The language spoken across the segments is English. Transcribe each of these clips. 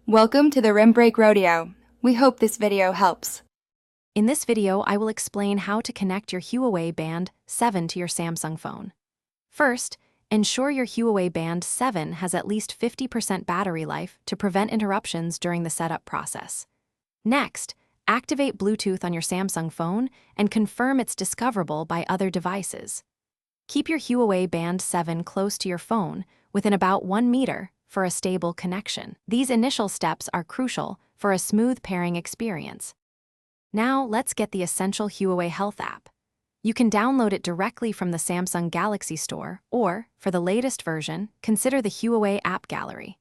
Welcome to the Rim Break Rodeo. We hope this video helps. In this video, I will explain how to connect your Huawei Band 7 to your Samsung phone. First, ensure your Huawei Band 7 has at least 50% battery life to prevent interruptions during the setup process. Next, activate Bluetooth on your Samsung phone and confirm it's discoverable by other devices. Keep your Huawei Band 7 close to your phone, within about 1 meter, for a stable connection. These initial steps are crucial for a smooth pairing experience. Now, let's get the essential Huawei Health app. You can download it directly from the Samsung Galaxy Store, or, for the latest version, consider the Huawei App Gallery.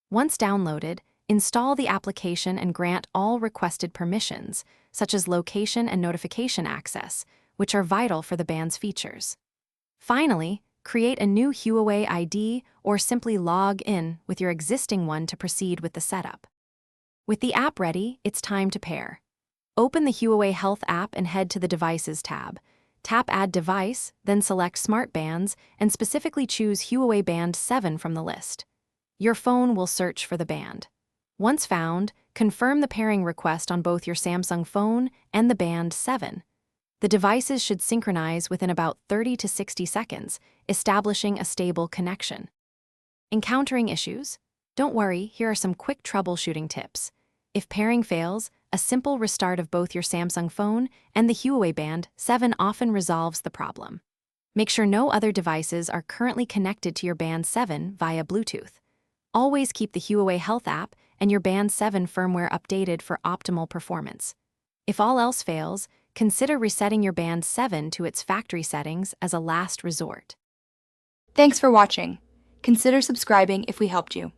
Once downloaded, install the application and grant all requested permissions, such as location and notification access, which are vital for the band's features. Finally, create a new Huawei ID or simply log in with your existing one to proceed with the setup. With the app ready, it's time to pair. Open the Huawei Health app and head to the Devices tab. Tap Add Device, then select Smart Bands and specifically choose Huawei Band 7 from the list. Your phone will search for the band. Once found, confirm the pairing request on both your Samsung phone and the Band 7. The devices should synchronize within about 30 to 60 seconds, establishing a stable connection. Encountering issues? Don't worry, here are some quick troubleshooting tips. If pairing fails, a simple restart of both your Samsung phone and the Huawei Band 7 often resolves the problem. Make sure no other devices are currently connected to your Band 7 via Bluetooth. Always keep the Huawei Health app and your Band 7 firmware updated for optimal performance. If all else fails, consider resetting your Band 7 to its factory settings as a last resort. Thanks for watching. Consider subscribing if we helped you.